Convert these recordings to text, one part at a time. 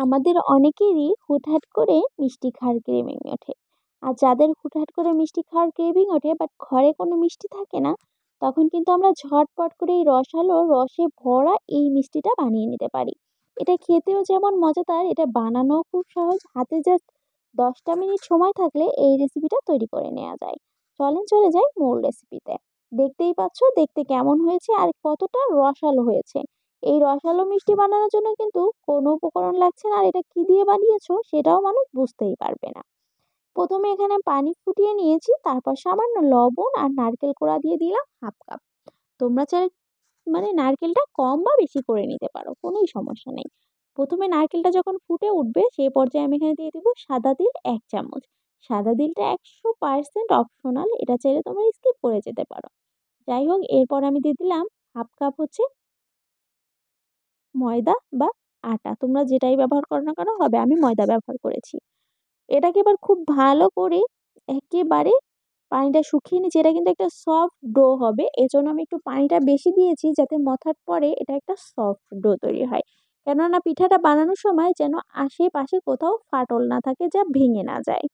আমাদের অনেকেরই হুটহাট করে মিষ্টি খাওয়ার ক্রেভিং ওঠে। আর যাদের হুটহাট করে মিষ্টি খাওয়ার ক্রেভিং ওঠে বাট ঘরে কোনো মিষ্টি থাকে না, তখন কিন্তু আমরা ঝটপট করে এই রসালো রসে ভরা এই মিষ্টিটা বানিয়ে নিতে পারি। এটা খেতেও যেমন মজাদার, এটা বানানোও খুব সহজ। হাতে জাস্ট 10টা মিনিট সময় থাকলে এই রেসিপিটা তৈরি করে নেওয়া যায়। চলেন চলে যাই মূল রেসিপিতে। দেখতেই পাচ্ছ দেখতে কেমন হয়েছে আর কতটা রসালো হয়েছে। এই রসালো মিষ্টি বানানোর জন্য কিন্তু কোনো উপকরণ লাগছে না, আর এটা কি দিয়ে বানিয়েছো সেটাও মানুষ বুঝতেই পারবে না। প্রথমে এখানে পানি ফুটিয়ে নিয়েছি, তারপর সামান্য লবণ আর নারকেল কোড়া দিয়ে দিলাম হাফ কাপ। তোমরা চাইলে নারকেলটা কম বা বেশি করে নিতে পারো, কোনোই সমস্যা নেই। প্রথমে নারকেলটা যখন ফুটে উঠবে সেই পর্যায়ে আমি এখানে দিয়ে দিব সাদা তিল 1 চামচ। সাদা তিলটা 100% অপশনাল, এটা চাইলে তোমরা স্কিপ করে যেতে পারো। যাই হোক, এরপর আমি দিয়ে দিলাম হাফ কাপ হচ্ছে ময়দা বা আটা, তোমরা যেটাই ব্যবহার করো না কেন হবে, আমি ময়দা ব্যবহার করেছি। এটাকে এবার খুব ভালো করে একেবারে পানিটা শুকিয়ে নিচ্ছি। এটা কিন্তু একটা সফট ডো হবে, এজন্য আমি একটু পানিটা বেশি দিয়েছি যাতে মথার পরে এটা একটা সফট ডো তৈরি হয়। কেননা পিঠাটা বানানোর সময় যেন আশেপাশে কোথাও ফাটল না থাকে, যা ভেঙে না যায়।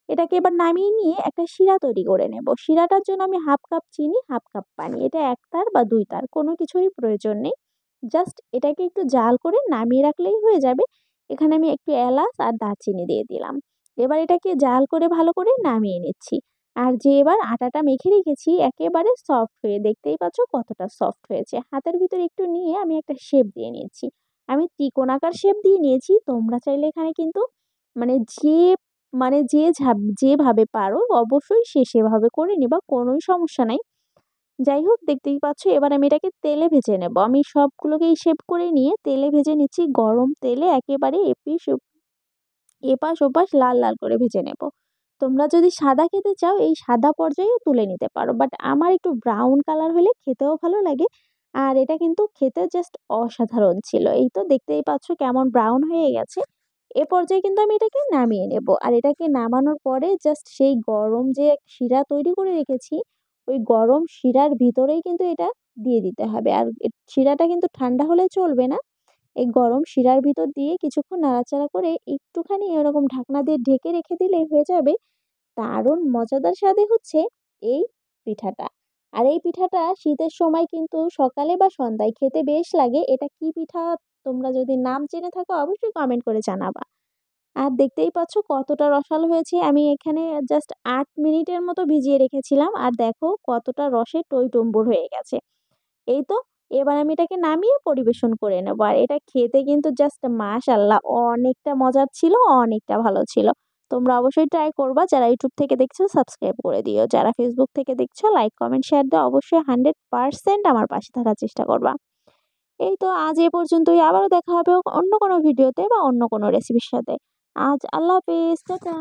এটাকে এবার নামিয়ে নিয়ে একটা শিরা তৈরি করে নেব। শিরাটার জন্য আমি হাফ কাপ চিনি, হাফ কাপ পানি, এটা 1 তার বা 2 তার কোনো কিছুই প্রয়োজন নেই। জাস্ট এটাকে একটু জাল করে নামিয়ে রাখলেই হয়ে যাবে। এখানে আমি একটু এলাচ আর দারচিনি দিয়ে দিলাম। এবার এটাকে জাল করে ভালো করে নামিয়ে নিচ্ছি। আর যে এবার আটাটা মেখে রেখেছি একেবারে সফট হয়ে, দেখতেই পাচ্ছ কতটা সফট হয়েছে। হাতের ভিতরে একটু নিয়ে আমি একটা শেপ দিয়ে নিচ্ছি। আমি ত্রিকোণাকার শেপ দিয়ে নিয়েছি, তোমরা চাইলে এখানে কিন্তু মানে যে যেভাবে পারো অবশ্যই সে সেভাবে করে নিবা, কোনোই সমস্যা নাই। যাই হোক, দেখতেই পাচ্ছ এবার আমি এটাকে তেলে ভেজে নেব। আমি সবগুলোকেই শেপ করে নিয়ে তেলে ভেজে নিচ্ছি, গরম তেলে একেবারে এপাশ ওপাশ লাল লাল করে ভেজে নেব। তোমরা যদি সাদা খেতে চাও এই সাদা পর্যায়ে তুলে নিতে পারো, বাট আমার একটু ব্রাউন কালার হলে খেতেও ভালো লাগে। আর এটা কিন্তু খেতে জাস্ট অসাধারণ ছিল। এই তো দেখতেই পাচ্ছ কেমন ব্রাউন হয়ে গেছে। এ পর্যায়ে কিন্তু আমি এটাকে নামিয়ে নেব। আর এটাকে নামানোর পরে জাস্ট সেই গরম যে শিরা তৈরি করে রেখেছি, ওই গরম শিরার ভিতরেই কিন্তু এটা দিয়ে দিতে হবে। আর শিরাটা কিন্তু ঠান্ডা হলে চলবে না। এই গরম শিরার ভিতর দিয়ে কিছুক্ষণ নাড়াচাড়া করে একটুখানি এরকম ঢাকনা দিয়ে ঢেকে রেখে দিলেই হয়ে যাবে দারুণ মজাদার স্বাদে হচ্ছে এই পিঠাটা। আর এই পিঠাটা শীতের সময় কিন্তু সকালে বা সন্ধ্যায় খেতে বেশ লাগে। এটা কি পিঠা, তোমরা যদি নাম জেনে থাকো অবশ্যই কমেন্ট করে জানাবা। আর দেখতেই পাচ্ছ কতটা রসালো হয়েছে। আমি এখানে জাস্ট 8 মিনিটের মতো ভিজিয়ে রেখেছিলাম, আর দেখো কতটা রসে টইটুম্বুর হয়ে গেছে। এই তো, এবার আমি এটাকে নামিয়ে পরিবেশন করে নেবো। আর এটা খেতে কিন্তু জাস্ট মাশাআল্লাহ অনেকটা মজার ছিল, অনেকটা ভালো ছিল। তোমরা অবশ্যই ট্রাই করবা। যারা ইউটিউব থেকে দেখছো সাবস্ক্রাইব করে দিও। যারা ফেসবুক থেকে দেখছো লাইক, কমেন্ট, শেয়ার দিয়ে অবশ্যই 100% আমার পাশে থাকার চেষ্টা করবা। এই তো আজ এ পর্যন্তই, আবারও দেখা হবে অন্য কোনো ভিডিওতে বা অন্য কোনো রেসিপির সাথে। আজ আল্লাহ হাফেজ, টাটা।